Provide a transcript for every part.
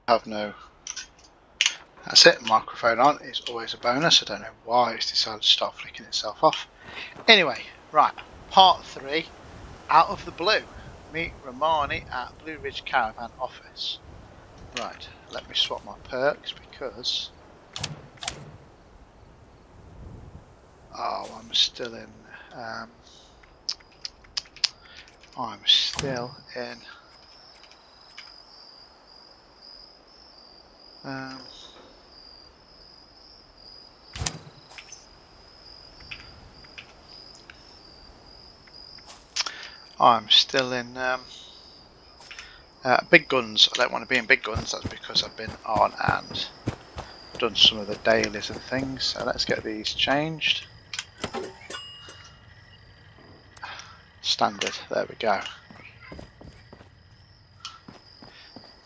have no. That's it, microphone on is always a bonus. I don't know why it's decided to start flicking itself off. Anyway, right, part 3, Out of the Blue. Meet Romani at Blue Ridge Caravan office. Right, let me swap my perks because... Oh, I'm still in... Big Guns. I don't want to be in Big Guns, that's because I've been on and done some of the dailies and things. So let's get these changed. Standard, there we go.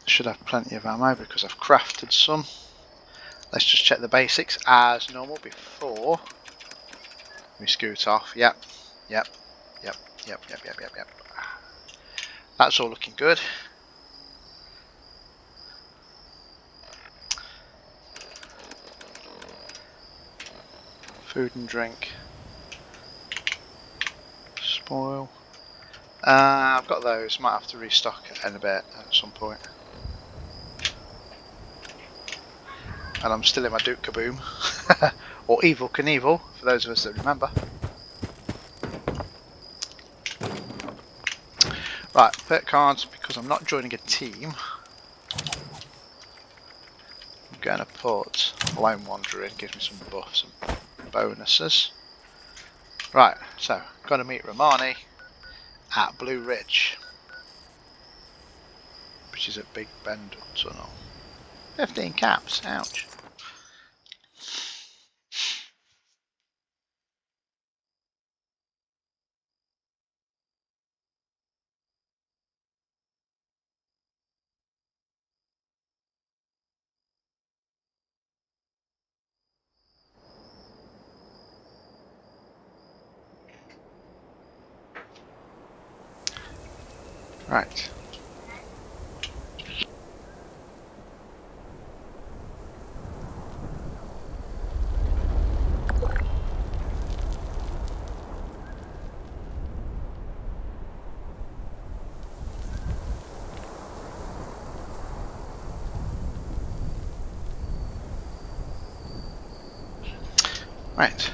Should have plenty of ammo because I've crafted some. Let's just check the basics as normal before we scoot off. Yep. That's all looking good. Food and drink. Spoil. I've got those. Might have to restock in a bit at some point. And I'm still in my Duke Kaboom. Or Evil Knievel, for those of us that remember. Right, perk cards, because I'm not joining a team. I'm going to put Lone Wanderer in, gives me some buffs and bonuses. Right, so, got to meet Romani at Blue Ridge, which is at Big Bend Tunnel. 15 caps, ouch. Right. Right.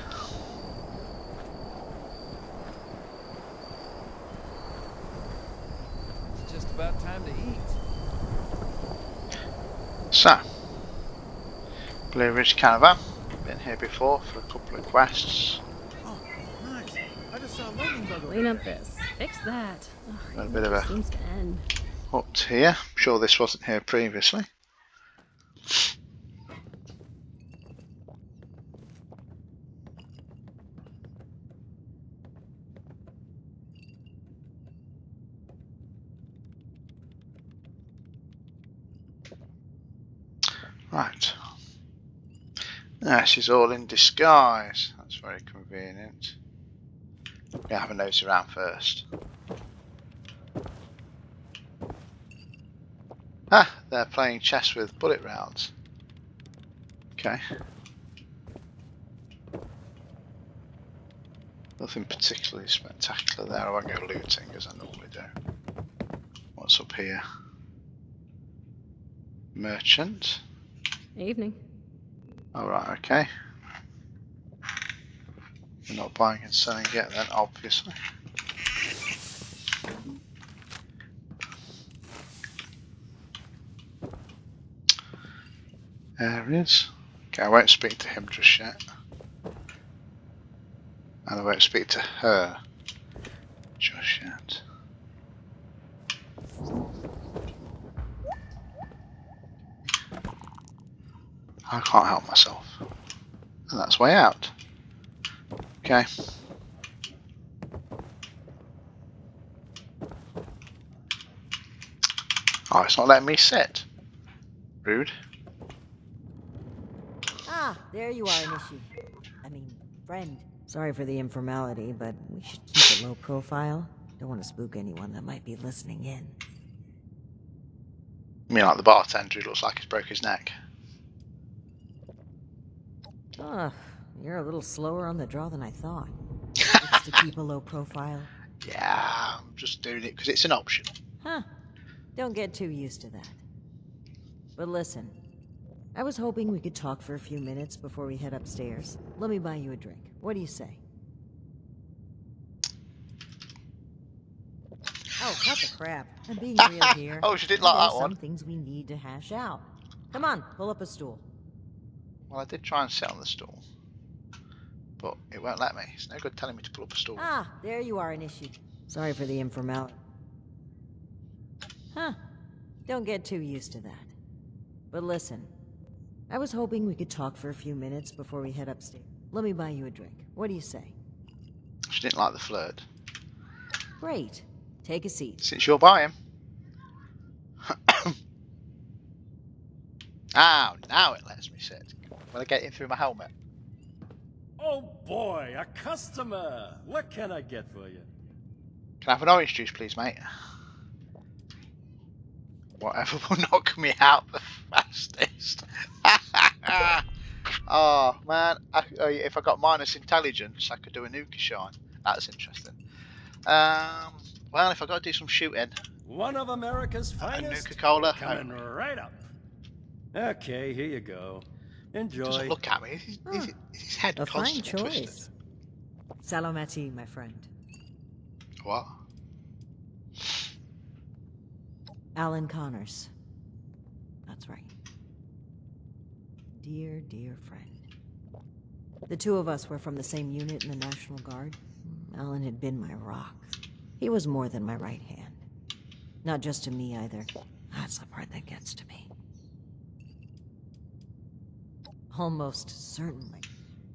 It's just about time to eat. So, Blue Ridge Caravan. Been here before for a couple of quests. Oh, nice. I just saw a lightning bug. Clean up this. Fix that. Ugh, Got a it bit of never a seems to end. hut here. I'm sure this wasn't here previously. Right. This is all in disguise. That's very convenient. Gonna have a nose around first. Ah, they're playing chess with bullet rounds. Okay. Nothing particularly spectacular there. I won't go looting as I normally do. What's up here? Merchant. Evening. Alright, okay. We're not buying and selling yet then, obviously. Areas. Okay, I won't speak to him just yet. And I won't speak to her just yet. I can't help myself. And that's way out. Okay. Oh, it's not letting me sit. Rude. Ah, there you are, Nishi. I mean, friend. Sorry for the informality, but we should keep a low profile. Don't want to spook anyone that might be listening in. I mean, like the bartender who looks like he's broke his neck. Ugh, you're a little slower on the draw than I thought. It's to keep a low profile. Yeah, I'm just doing it because it's an option. Huh. Don't get too used to that. But listen, I was hoping we could talk for a few minutes before we head upstairs. Let me buy you a drink. What do you say? Oh, cut the crap. I'm being real here. Oh, she didn't There's like that one. some things we need to hash out. Come on, pull up a stool. Well, I did try and sit on the stool, but it won't let me. It's no good telling me to pull up a stool. Ah, there you are, Anishi. Sorry for the informality. Huh. Don't get too used to that. But listen, I was hoping we could talk for a few minutes before we head upstairs. Let me buy you a drink. What do you say? She didn't like the flirt. Great. Take a seat. Since you're buying. Ah, now it lets me sit. Will I get in through my helmet? Oh boy, a customer! What can I get for you? Can I have an orange juice, please, mate? Whatever will knock me out the fastest. Oh, man. If I got minus intelligence, I could do a nuka shine. That's interesting. Well, if I got to do some shooting, One of America's a finest. Nuka-Cola. Coming right up. Okay, here you go. Doesn't Enjoy. look at me. Is his head A fine constantly choice. twisted? Salomati, my friend. What? Alan Connors. That's right. Dear, dear friend. The two of us were from the same unit in the National Guard. Alan had been my rock. He was more than my right hand. Not just to me either. That's the part that gets to me. Almost certainly.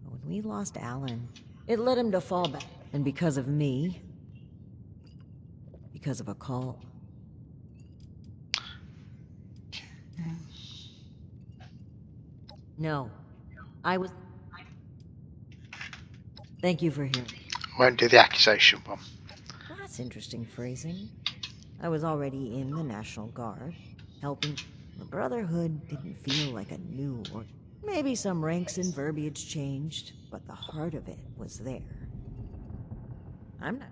When we lost Alan, it led him to fall back. And because of me, because of a call. No, I was. Thank you for hearing. Won't do the accusation one. That's interesting phrasing. I was already in the National Guard, helping. The Brotherhood didn't feel like a new or maybe some ranks and verbiage changed, but the heart of it was there. I'm not.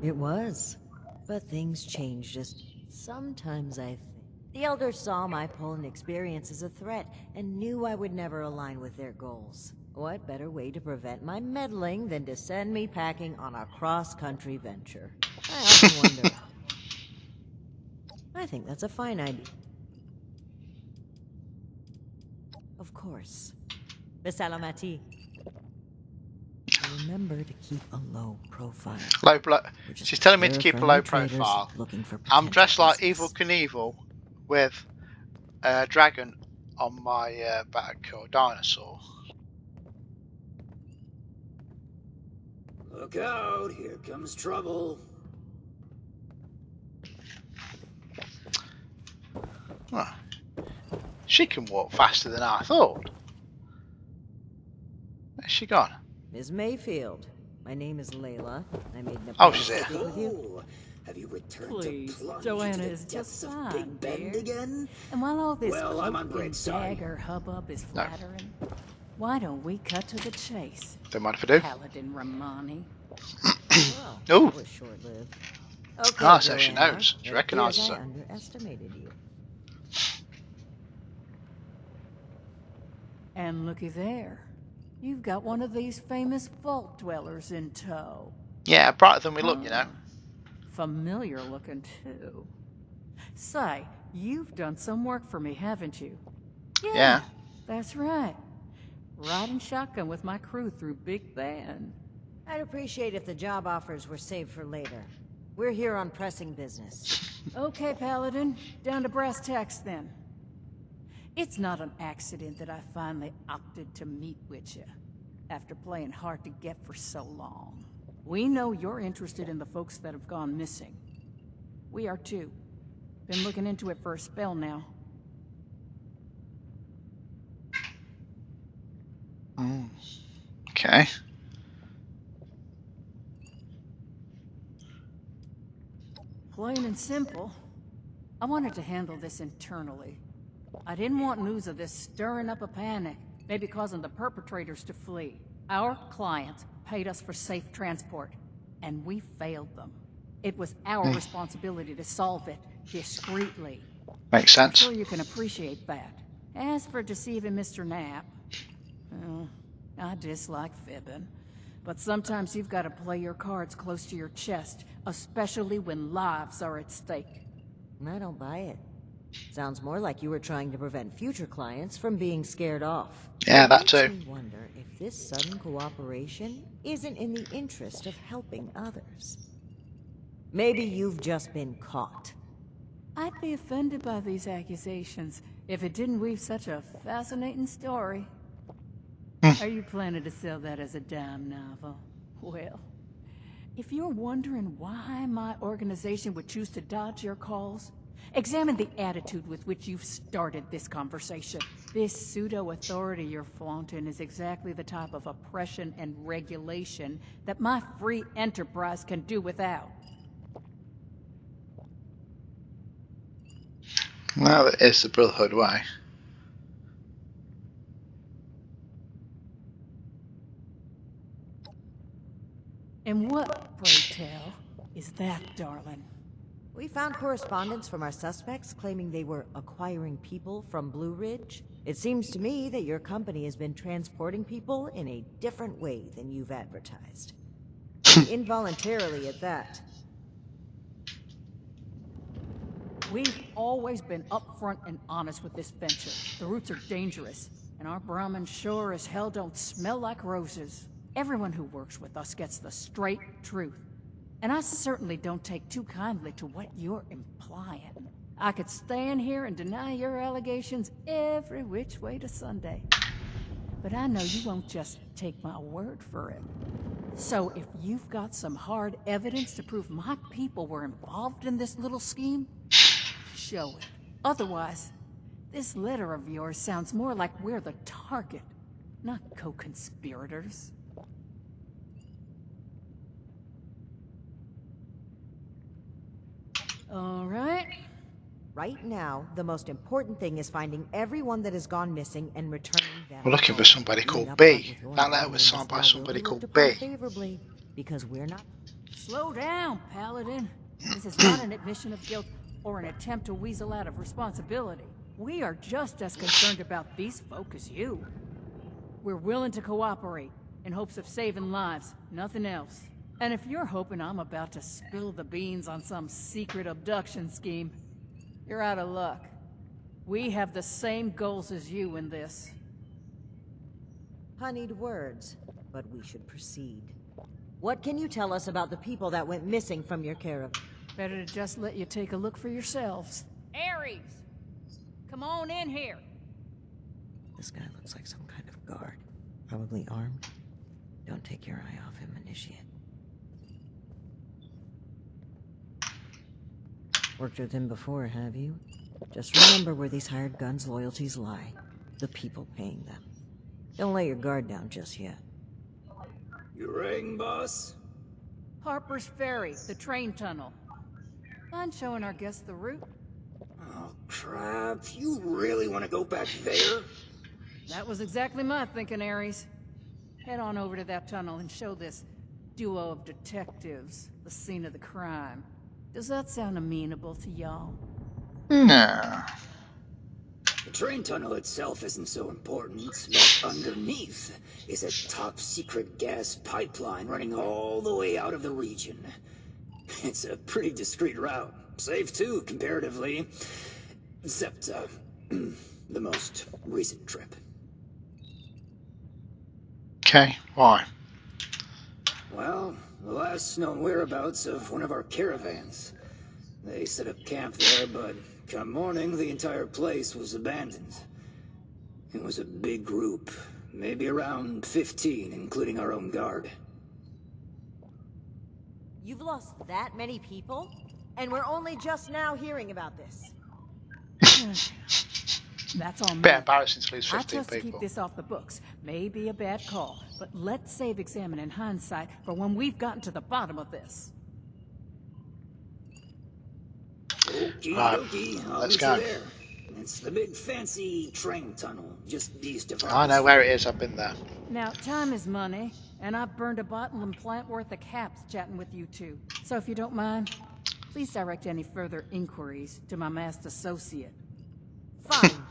It was, but things changed. Just sometimes I think the elders saw my Poland experience as a threat and knew I would never align with their goals. What better way to prevent my meddling than to send me packing on a cross-country venture? I often wonder. I think that's a fine idea. Of course. Miss Salamati. Remember to keep a low profile. She's telling me to keep a low profile. I'm dressed like Evil Knievel with a dragon on my back, or dinosaur. Look out, here comes trouble. Huh. She can walk faster than I thought. Where's she gone? Ms. Mayfield. My name is Layla. I made an Oh, she's here. appointment with you. Oh, have you returned Please, to plunge Joanna into the is depths just of fine, Big Bend dear. again? And while all this Well, I'm on cloak and Greg's side. dagger hubbub is No. flattering, why don't we cut to the chase? Don't mind if I do. Paladin Romani. Well, Ooh. that was short-lived. Okay, Ah, so she Joanna. knows. She It recognises appears her. I underestimated you. And looky there. You've got one of these famous vault dwellers in tow. Yeah, brighter than we look, you know. Familiar looking too. Say, you've done some work for me, haven't you? Yeah. That's right. Riding shotgun with my crew through Big Bend. I'd appreciate if the job offers were saved for later. We're here on pressing business. Okay, Paladin. Down to brass tacks then. It's not an accident that I finally opted to meet with you, after playing hard to get for so long. We know you're interested in the folks that have gone missing. We are too. Been looking into it for a spell now. Plain and simple. I wanted to handle this internally. I didn't want news of this stirring up a panic, maybe causing the perpetrators to flee. Our clients paid us for safe transport, and we failed them. It was our responsibility to solve it discreetly. Makes I'm sense. sure you can appreciate that. As for deceiving Mr. Knapp, well, I dislike fibbing. But sometimes you've got to play your cards close to your chest, especially when lives are at stake. I don't buy it. Sounds more like you were trying to prevent future clients from being scared off. Yeah, that Makes too. me wonder if this sudden cooperation isn't in the interest of helping others. Maybe you've just been caught. I'd be offended by these accusations if it didn't weave such a fascinating story. Are you planning to sell that as a dime novel? Well, if you're wondering why my organization would choose to dodge your calls, examine the attitude with which you've started this conversation. This pseudo-authority you're flaunting is exactly the type of oppression and regulation that my free enterprise can do without. Well, it is the Brotherhood way. And what, pray tell, is that, darling? We found correspondence from our suspects claiming they were acquiring people from Blue Ridge. It seems to me that your company has been transporting people in a different way than you've advertised. Involuntarily at that. We've always been upfront and honest with this venture. The routes are dangerous, and our Brahmin sure as hell don't smell like roses. Everyone who works with us gets the straight truth. And I certainly don't take too kindly to what you're implying. I could stand here and deny your allegations every which way to Sunday. But I know you won't just take my word for it. So if you've got some hard evidence to prove my people were involved in this little scheme, show it. Otherwise, this letter of yours sounds more like we're the target, not co-conspirators. All right. Right now, the most important thing is finding everyone that has gone missing and returning them. We're looking for home. somebody Being called upfront B. with your That letter involvement was in signed this by now somebody will be called looked upon B. favorably, because we're not. Slow down, Paladin. This is not an admission of guilt or an attempt to weasel out of responsibility. We are just as concerned about these folk as you. We're willing to cooperate in hopes of saving lives, nothing else. And if you're hoping I'm about to spill the beans on some secret abduction scheme, you're out of luck. We have the same goals as you in this. Honeyed words, but we should proceed. What can you tell us about the people that went missing from your caravan? Better to just let you take a look for yourselves. Ares! Come on in here! This guy looks like some kind of guard. Probably armed. Don't take your eye off him, Initiate. Worked with him before, have you? Just remember where these hired guns' loyalties lie. The people paying them. Don't let your guard down just yet. You rang, boss? Harper's Ferry, the train tunnel. Mind showing our guests the route? Oh, crap. You really want to go back there? That was exactly my thinking, Ares. Head on over to that tunnel and show this duo of detectives the scene of the crime. Does that sound amenable to y'all? No. The train tunnel itself isn't so important, but underneath is a top-secret gas pipeline running all the way out of the region. It's a pretty discreet route. Safe, too, comparatively. Except, the most recent trip. Okay, why? Well, the last known whereabouts of one of our caravans. They set up camp there, but come morning, the entire place was abandoned. It was a big group, maybe around 15, including our own guard. You've lost that many people? And we're only just now hearing about this. That's on me. Bit embarrassing to lose I 15 chose to keep people. this off the books. May be a bad call, but let's save examining hindsight for when we've gotten to the bottom of this. Okie Right, dokie, I'll let's meet go. you there. It's the big fancy train tunnel, just east of I know where it is, I've been there. Now, time is money, and I've burned a bottle and plant worth of caps chatting with you two. So if you don't mind, please direct any further inquiries to my masked associate. Fine.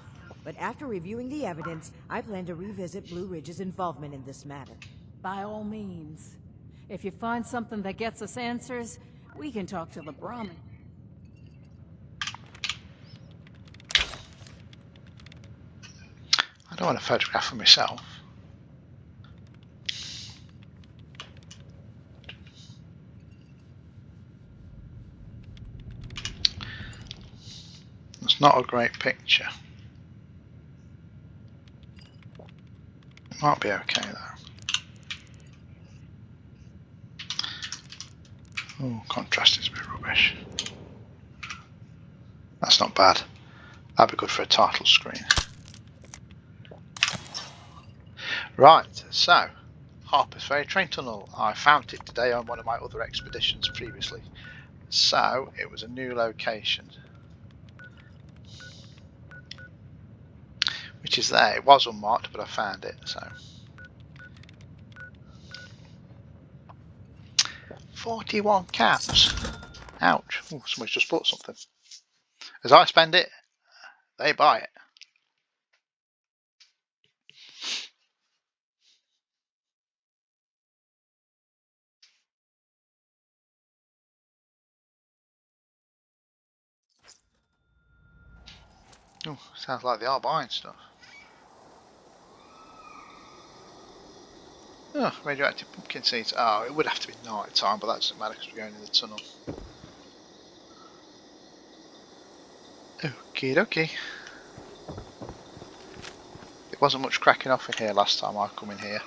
But after reviewing the evidence, I plan to revisit Blue Ridge's involvement in this matter. By all means. If you find something that gets us answers, we can talk to the Brahmin. I don't want a photograph of myself. It's not a great picture. It might be okay though. Oh, contrast is a bit rubbish. That's not bad. That'd be good for a title screen. Right, so Harper's Ferry train tunnel. I found it today on one of my other expeditions previously. So it was a new location. Which is there. It was unmarked, but I found it, so. 41 caps. Ouch. Ooh, somebody's just bought something. As I spend it, they buy it. Oh, sounds like they are buying stuff. Oh, radioactive pumpkin seeds. Oh, it would have to be night time, but that doesn't matter because we're going in the tunnel. Okie dokie. There wasn't much cracking off in here last time I come in here.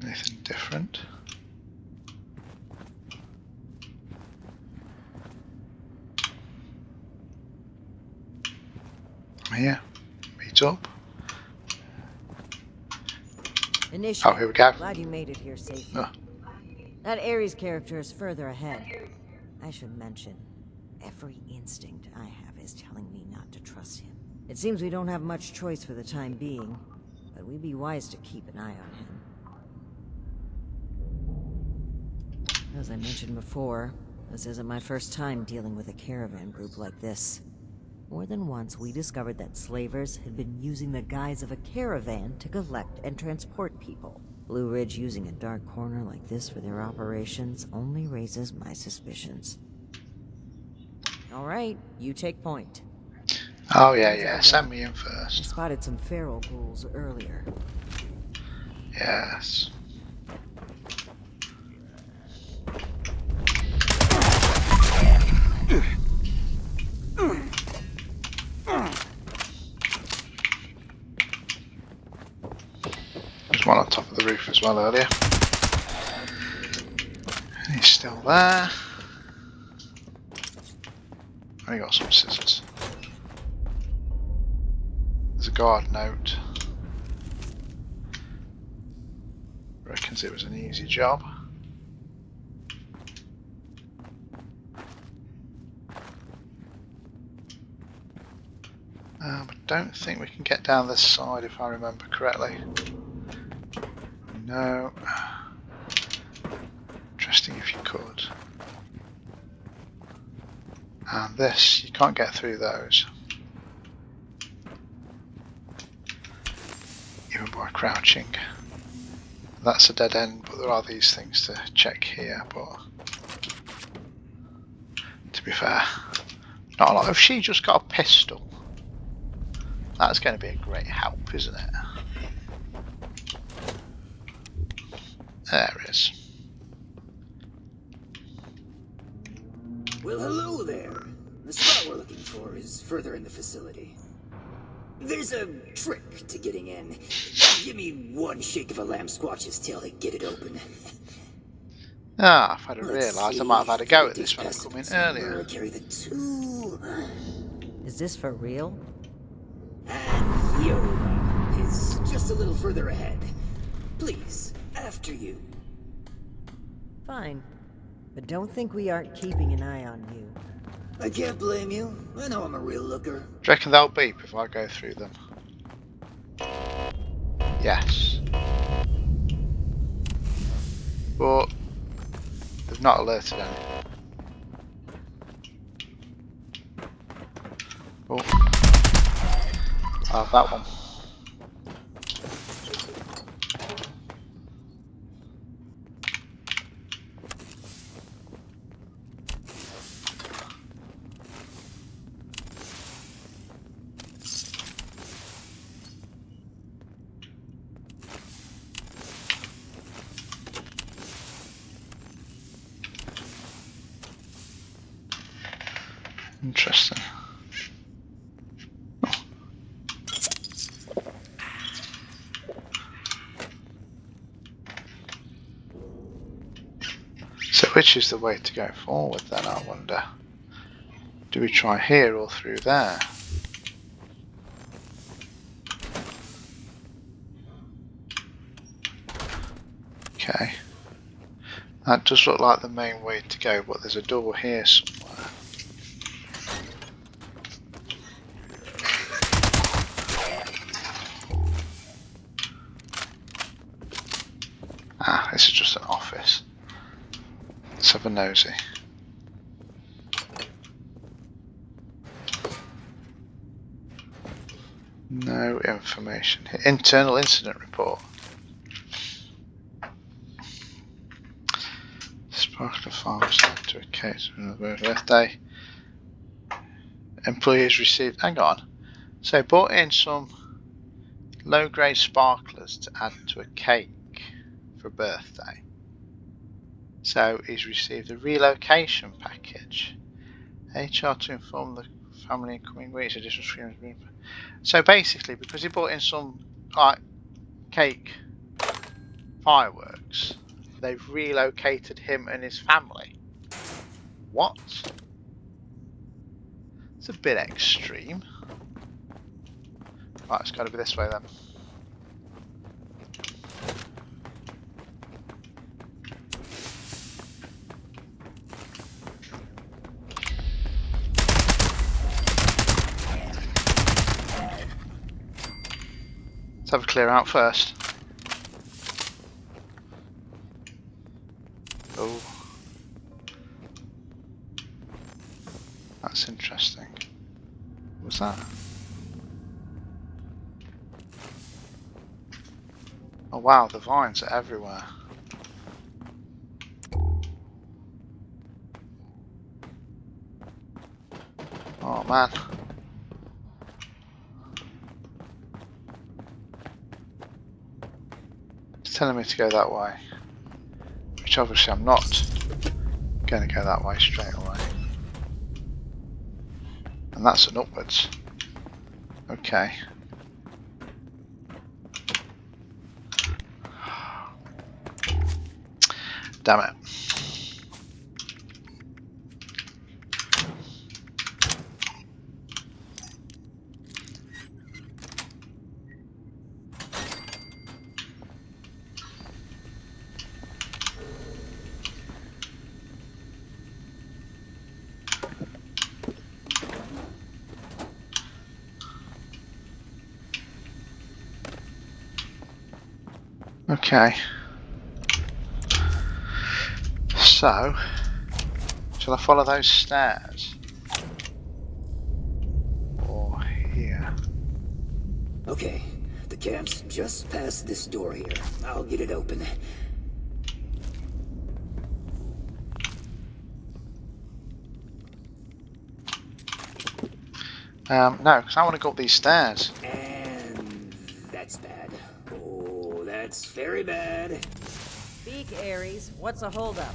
Anything different? Here, meet up. Initiate. Oh, here we go. Glad you made it here safely. Oh. That Ares character is further ahead. I should mention, every instinct I have is telling me not to trust him. It seems we don't have much choice for the time being, but we'd be wise to keep an eye on him. As I mentioned before, this isn't my first time dealing with a caravan group like this. More than once, we discovered that slavers had been using the guise of a caravan to collect and transport people. Blue Ridge using a dark corner like this for their operations only raises my suspicions. All right, you take point. Oh yeah, send me in first. I spotted some feral ghouls earlier. Yes. There's one on top of the roof as well earlier. He's still there. I got some scissors. There's a guard note. Reckons it was an easy job. I don't think we can get down this side if I remember correctly. No. Interesting if you could. And this, you can't get through those. Even by crouching. That's a dead end, but there are these things to check here, but to be fair, not a lot. If she just got a pistol, that's going to be a great help, isn't it? There it is. Well, hello there. The spot we're looking for is further in the facility. There's a trick to getting in. Give me one shake of a lamb squatch's tail to get it open. Ah, if I'd have Let's realised I see might have had a if go it at this takes when I past come in September, earlier. Carry the two. Is this for real? And Viola is just a little further ahead. Please, after you. Fine. But don't think we aren't keeping an eye on you. I can't blame you. I know I'm a real looker. Do you reckon they'll beep if I go through them? Yes. But they've not alerted any. Oh. I'll have that one. Interesting. So which is the way to go forward then, I wonder? Do we try here or through there? Okay. That does look like the main way to go, but there's a door here somewhere. Ah, this is just an office. Let's have a nosy. No information here. Internal incident report. Sparkler Farms to a case of another birthday. Employees received. Hang on. So bought in some low-grade sparklers to add to a cake for a birthday. So he's received a relocation package. HR to inform the family in coming weeks. Additional streams. So basically, because he bought in some like cake fireworks, they've relocated him and his family. What? It's a bit extreme. Right, it's got to be this way then. Let's have a clear out first. Oh. That's interesting. What was that? Oh wow, the vines are everywhere. Oh man. It's telling me to go that way. Which obviously I'm not going to go that way straight away. And that's an upwards. Okay. Damn it. Okay. So, shall I follow those stairs? Or here? Okay, the camp's just past this door here. I'll get it open. No, because I want to go up these stairs. And that's bad. Oh, that's very bad. Speak, Ares. What's a holdup?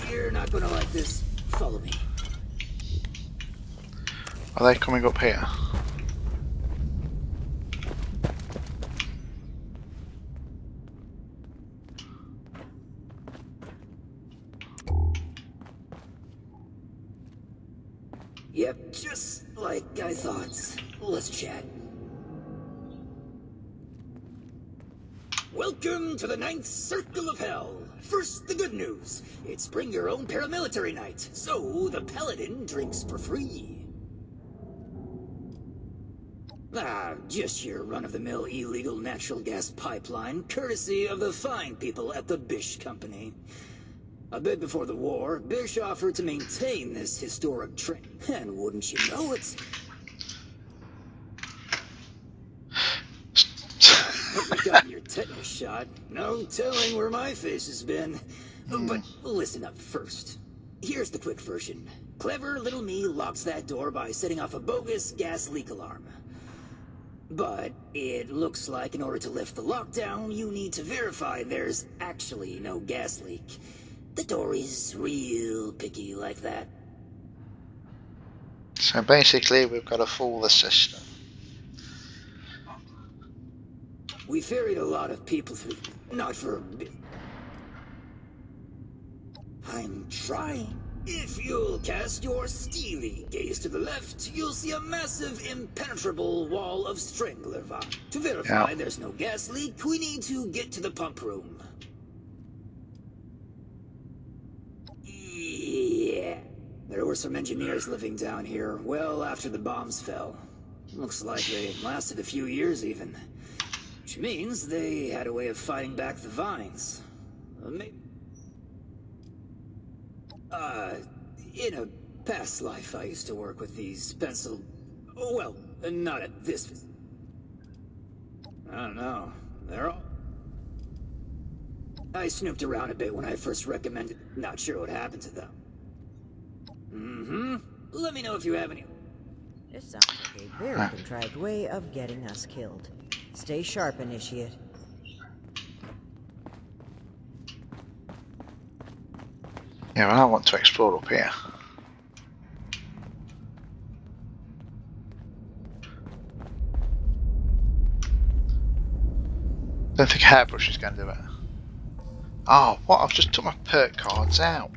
You're not gonna like this. Follow me. Are they coming up here? Yep, just like I thought. Let's chat. Welcome to the 9th Circle of Hell. First, the good news. It's bring your own paramilitary night, so the paladin drinks for free. Just your run-of-the-mill illegal natural gas pipeline, courtesy of the fine people at the Bish Company. A bit before the war, Bish offered to maintain this historic train, and wouldn't you know it, hope you got your tetanus shot. No telling where my face has been. But listen up first. Here's the quick version. Clever little me locks that door by setting off a bogus gas leak alarm. But it looks like in order to lift the lockdown, you need to verify there's actually no gas leak. The door is real picky like that. So basically we've got to fool the system. We ferried a lot of people through, not for a bit. I'm trying. If you'll cast your steely gaze to the left, you'll see a massive, impenetrable wall of strangler vine. To verify there's no gas leak, we need to get to the pump room. Yeah. There were some engineers living down here well after the bombs fell. Looks like they lasted a few years even. Which means they had a way of fighting back the vines. In a past life, I used to work with these pencil... Well, not at this... I don't know. They're all... I snooped around a bit when I first recommended... Not sure what happened to them. Let me know if you have any... This sounds like a very contrived way of getting us killed. Stay sharp, Initiate. Yeah, well, I want to explore up here. Don't think a hairbrush is going to do it. Oh, what? I've just took my perk cards out.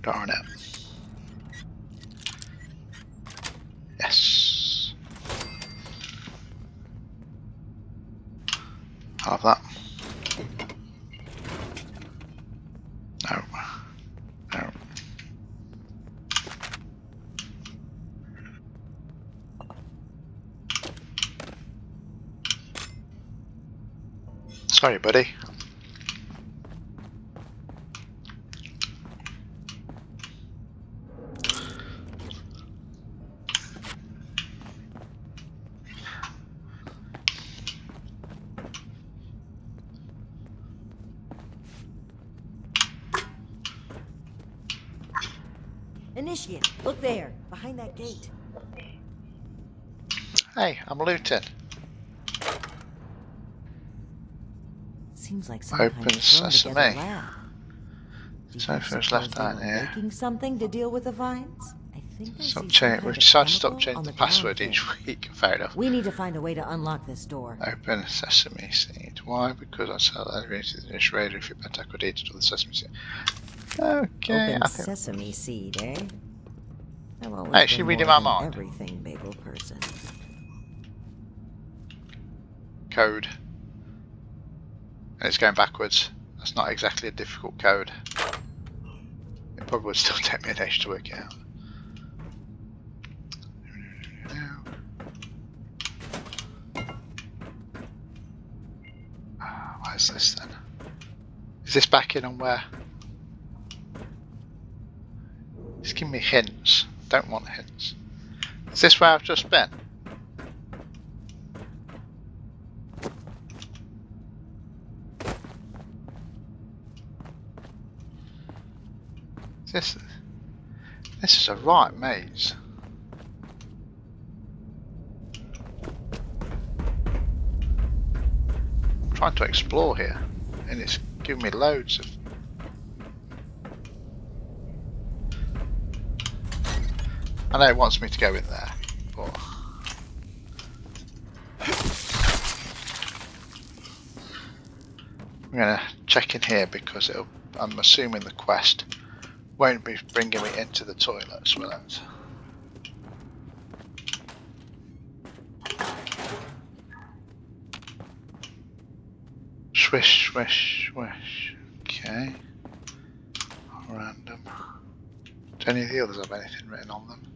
Darn it. Yes. I'll have that. No. No. Sorry, buddy. Initiate, look there, behind that gate. Hey, I'm looting. Seems like some Open kind of thrown sesame. together lab. Do you Something's suppose left they out were here. making something to deal with the vines? I think I Stop see some change. kind We've of decided to stop chemical changing on the ground password thing. each week. Fair enough. We need to find a way to unlock this door. Open sesame seed. Why? Because I sell elevated in this radar if you bet I could eat it to the sesame seed. Okay, Open I think. sesame seed, eh? I've always Hey, is she been reading more my of an mind? everything bagel person. Code. And it's going backwards. That's not exactly a difficult code. It probably would still take me an age to work it out. Where's this then? Is this back in on where? Just give me hints. Don't want hints. Is this where I've just been? This is a right maze. I'm trying to explore here, and it's giving me loads of. I know it wants me to go in there, but I'm going to check in here because I'm assuming the quest won't be bringing me into the toilets, will it? Swish, swish, swish. Okay. Random. Do any of the others have anything written on them?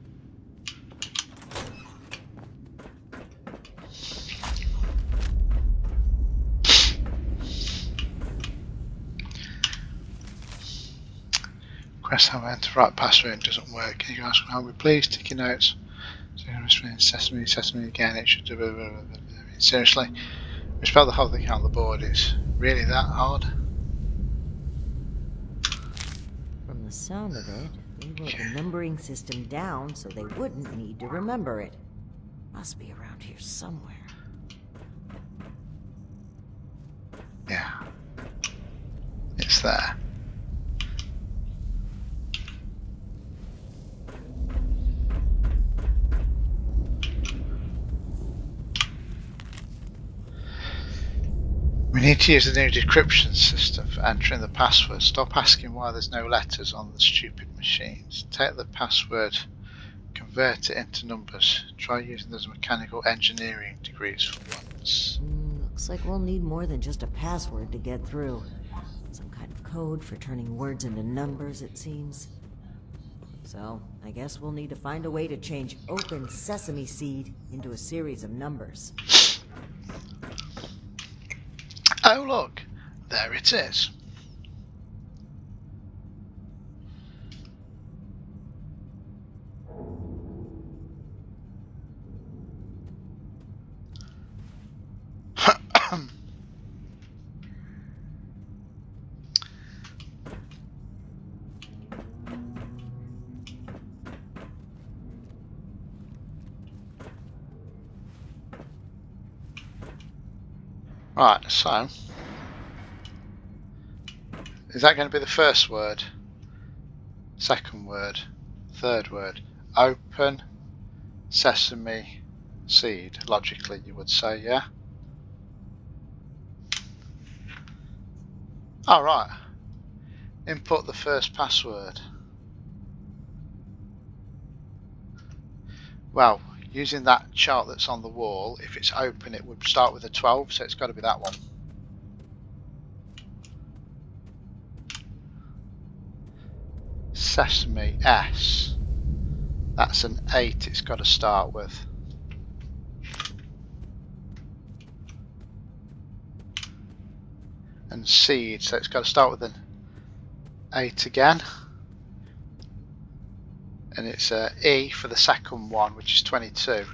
Quest how I enter the right password doesn't work. Can you guys help me please? Take your notes. Sesame, sesame again. It should do. Seriously, we spelled the whole thing out on the board. It's really that hard. From the sound of it, they wrote the numbering system down so they wouldn't need to remember it. Must be around here somewhere. Yeah, it's there. We need to use the new decryption system for entering the password. Stop asking why there's no letters on the stupid machines. Take the password, convert it into numbers. Try using those mechanical engineering degrees for once. Looks like we'll need more than just a password to get through. Some kind of code for turning words into numbers, it seems. So, I guess we'll need to find a way to change open sesame seed into a series of numbers. Oh look, there it is. Right, so is that going to be the first word? Second word? Third word? Open sesame seed, logically you would say, yeah? Alright. Input the first password. Well, using that chart that's on the wall, if it's open it would start with a 12, so it's got to be that one. Sesame S. That's an 8 it's got to start with. And seed, so it's got to start with an 8 again. And it's E for the second one, which is 22.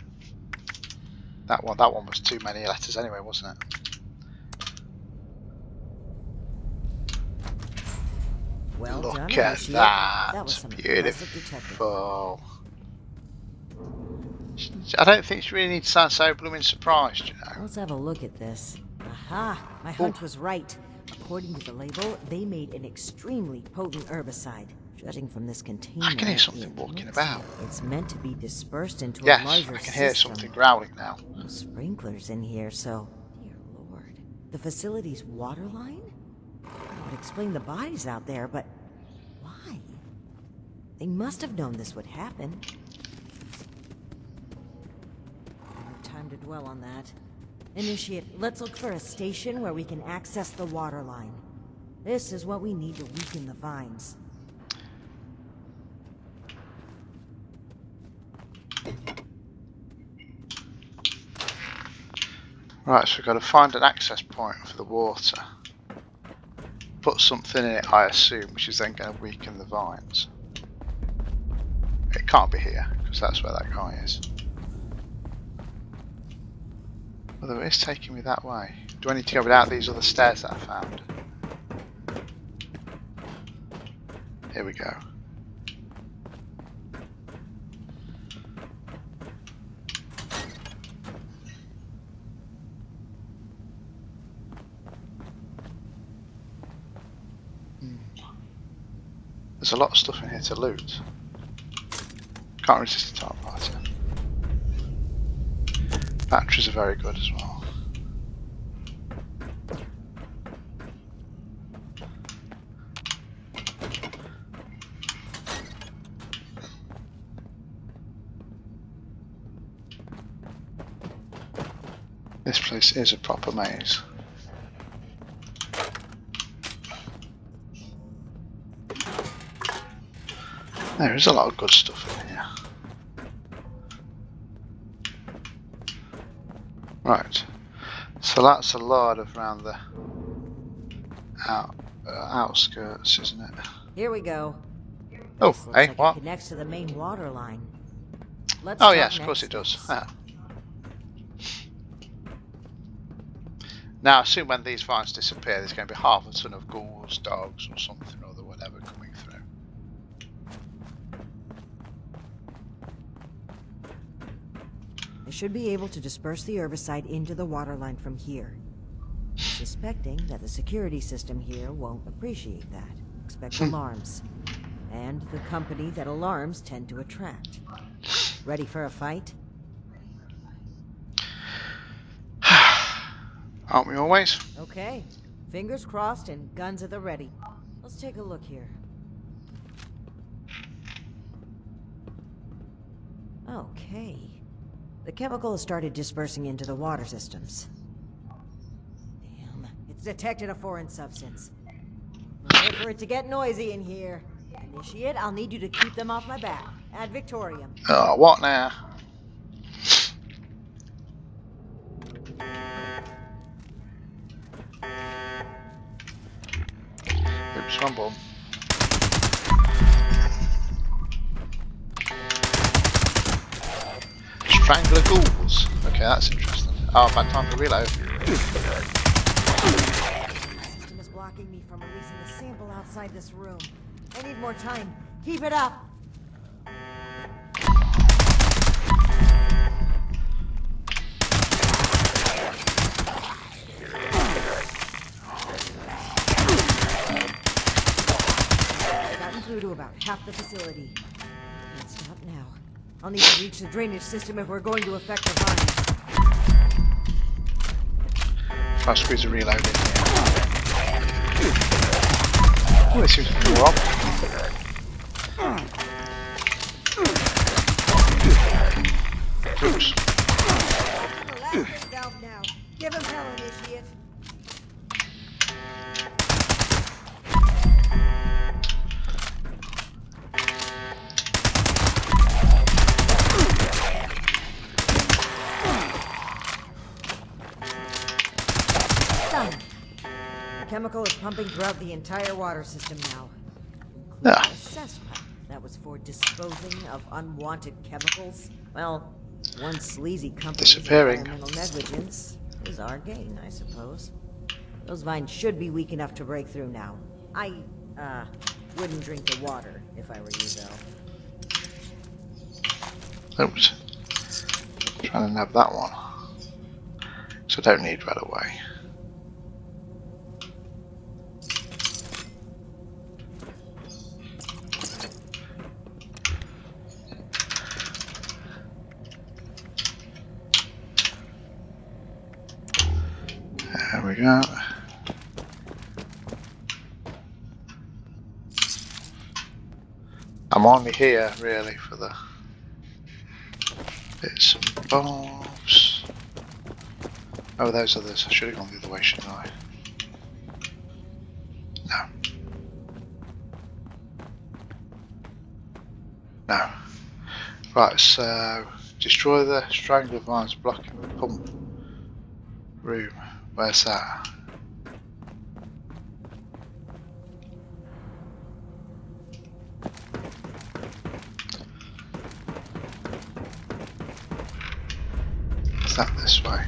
That one was too many letters anyway, wasn't it? Well Look done, at Initiate. that. Was some impressive detective work. Beautiful. I don't think she really needs to sound so blooming surprised, you know. Let's have a look at this. Aha! My hunch was right. According to the label, they made an extremely potent herbicide. Judging from this container, I can hear something it walking looks about. like it's meant to be dispersed into a Yes, larger I can hear system. something growling now. No sprinklers in here, so... Dear Lord. The facility's water line? That would explain the bodies out there, but... why? They must have known this would happen. No time to dwell on that. Initiate, let's look for a station where we can access the water line. This is what we need to weaken the vines. Right, so we've got to find an access point for the water. Put something in it, I assume, which is then going to weaken the vines. It can't be here, because that's where that guy is. Although it is taking me that way. Do I need to go without these other stairs that I found? Here we go. There's a lot of stuff in here to loot. Can't resist the typewriter. Batteries are very good as well. This place is a proper maze. There is a lot of good stuff in here. Right, so that's a lot of around the outskirts, isn't it? Here we go. Oh, This looks hey, like what? it connects to the main water line. Let's Oh talk yes, of next course it does. steps. Ah. Now, I assume when these vines disappear, there's going to be half a ton of ghouls, dogs, or something or other, whatever, coming through. I should be able to disperse the herbicide into the water line from here. Suspecting that the security system here won't appreciate that. Expect alarms. And the company that alarms tend to attract. Ready for a fight? Aren't we always? Okay. Fingers crossed and guns at the ready. Let's take a look here. Okay. The chemical has started dispersing into the water systems. Damn. It's detected a foreign substance. Prepare for it to get noisy in here. Initiate, I'll need you to keep them off my back. Ad Victorium. Oh, what now? Oops, one bomb. Strangler ghouls. Okay, that's interesting. Oh, bad time for reload. The system is blocking me from releasing the sample outside this room. I need more time. Keep it up! I've gotten through to about half the facility. Can't stop now. I'll need to reach the drainage system if we're going to affect the vines. Try to squeeze a reload in here. Oh, this seems to be more up. Oops. Valve now. Give him hell, initiate. Done. The chemical is pumping throughout the entire water system now. Ah. A cesspool that was for disposing of unwanted chemicals. Well, one sleazy company's Disappearing. environmental negligence is our gain, I suppose. Those vines should be weak enough to break through now. I, wouldn't drink the water if I were you, though. Oops. Trying to nab that one. So I don't need right away. There we go. I'm only here really for the bits and bobs. Oh, those others. I should have gone the other way, shouldn't I? No. No. Right, so destroy the strangler vines blocking the pump room. Where's that? Is that this way?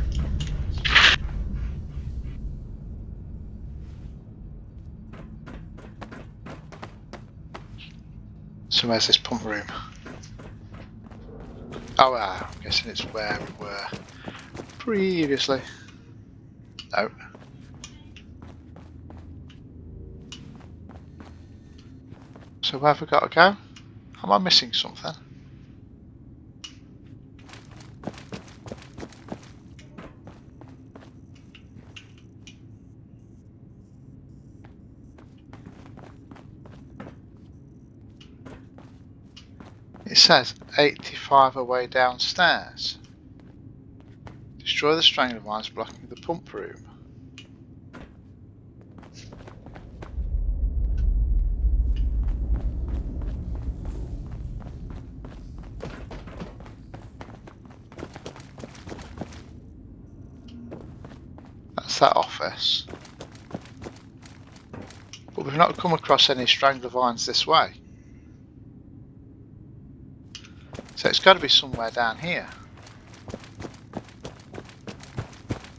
So where's this pump room? Oh, I'm guessing it's where we were previously. No. So So where have we got to go? Am I missing something? It says 85 away downstairs. Destroy the strangler vines blocking the pump room. That's that office. But we've not come across any strangler vines this way. So it's got to be somewhere down here.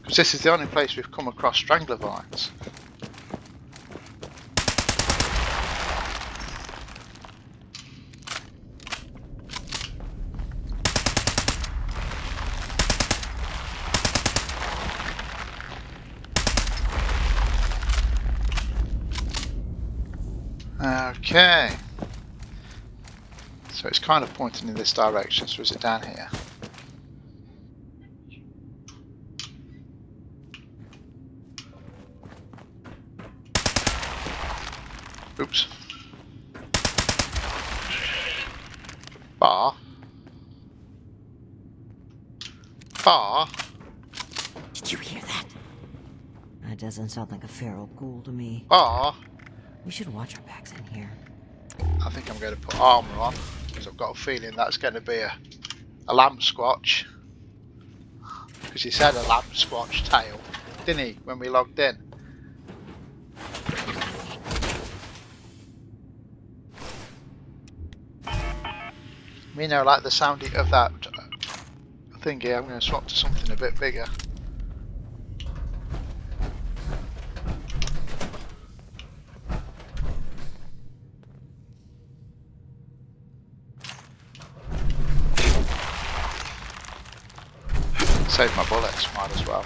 Because this is the only place we've come across strangler vines. Okay. So it's kind of pointing in this direction, so is it down here? Oops. Bar. Bar? Did you hear that? That doesn't sound like a feral ghoul to me. Bar? We should watch our backs in here. I think I'm going to put armour on, because I've got a feeling that's going to be a lamb squatch. Because he said a lamb squatch tail, didn't he, when we logged in? Me know, like the sound of that thingy, I'm going to swap to something a bit bigger. Save my bullets, might as well.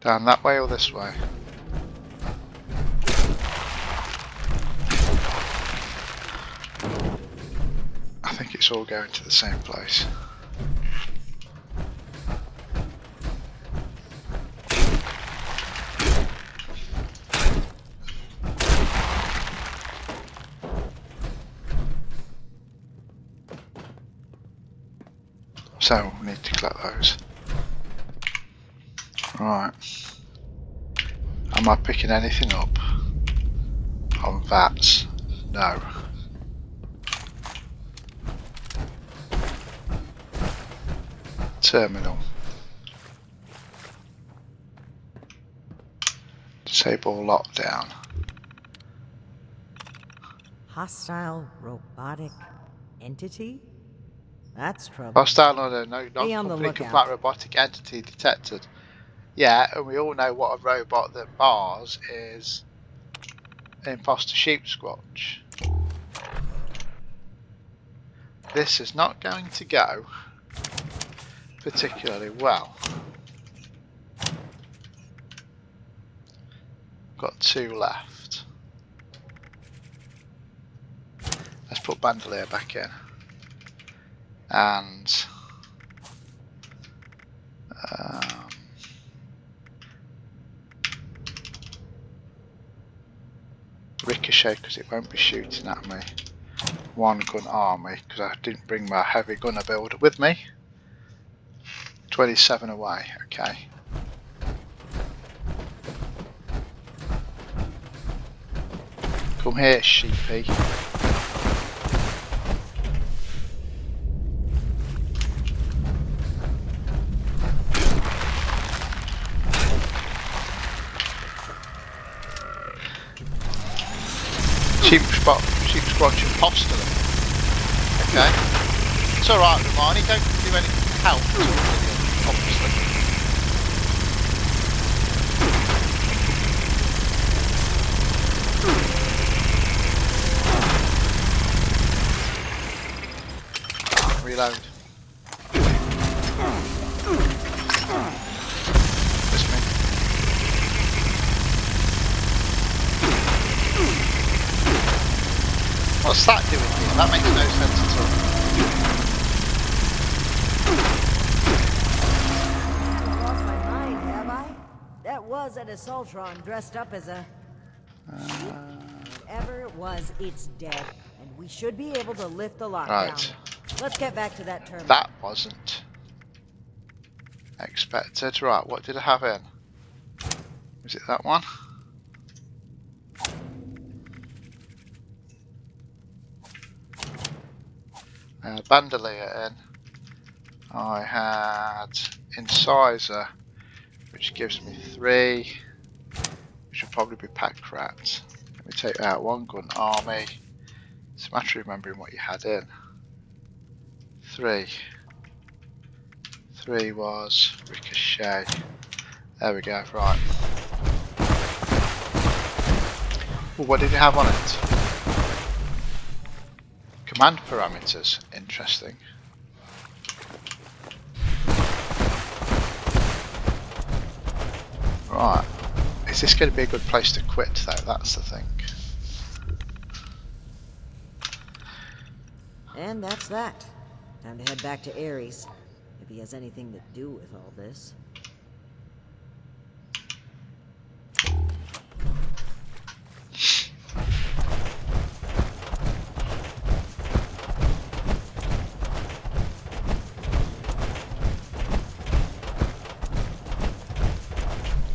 Down that way or this way? I think it's all going to the same place. So we need to collect those. Right. Am I picking anything up on VATS? No. Terminal. Disable lockdown. Hostile robotic entity? That's trouble. Hostile no Be on the non-complete lookout. compliant robotic entity detected. Yeah, and we all know what a robot that bars is an imposter sheep squatch. This is not going to go particularly well. Got 2 left. Let's put Bandolier back in. And Ricochet, because it won't be shooting at me. 1 gun army, because I didn't bring my heavy gunner build with me. 27 away, okay. Come here, sheepy. Sheep squatch imposter. Okay. It's alright, Romani, don't do anything to help, obviously. What's that doing here? That makes no sense at all. Lost my mind, have I? That was an Assaultron dressed up as a... Whatever it was, it's dead. And we should be able to lift the lockdown. Right. Let's get back to that terminal. That wasn't expected. Right, what did I have in? Was it that one? I had bandolier in. I had incisor, which gives me 3, which would probably be pack rat. Let me take out one gun army. It's a matter of remembering what you had in. 3 was ricochet. There we go, right. Well, what did you have on it? Command parameters, interesting. Right, is this going to be a good place to quit though? That's the thing. And that's that. Time to head back to Ares, if he has anything to do with all this.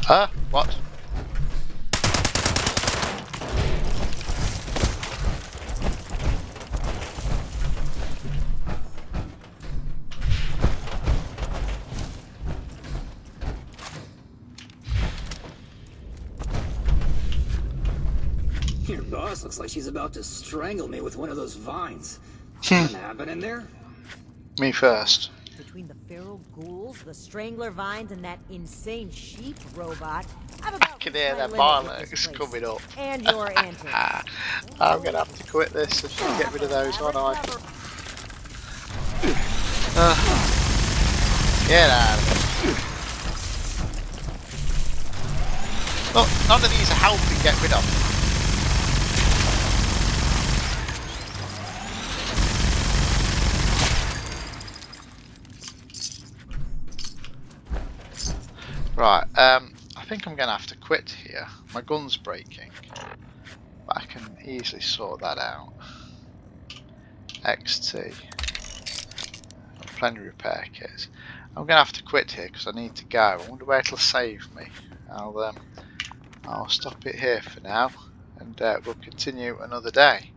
Huh? What? Your boss looks like she's about to strangle me with one of those vines. Something happening there? Me first. Between the feral ghouls, the strangler vines, and that insane sheep robot, I've about I can hear reached their my limit with bollocks this place. coming up. And your antics. I'm gonna have to quit this and get rid of those, aren't I? Get out of here. Look, none of these are helping get rid of. Right, I think I'm going to have to quit here. My gun's breaking, but I can easily sort that out. XT. Plenty of repair kits. I'm going to have to quit here because I need to go. I wonder where it'll save me. I'll stop it here for now, and we'll continue another day.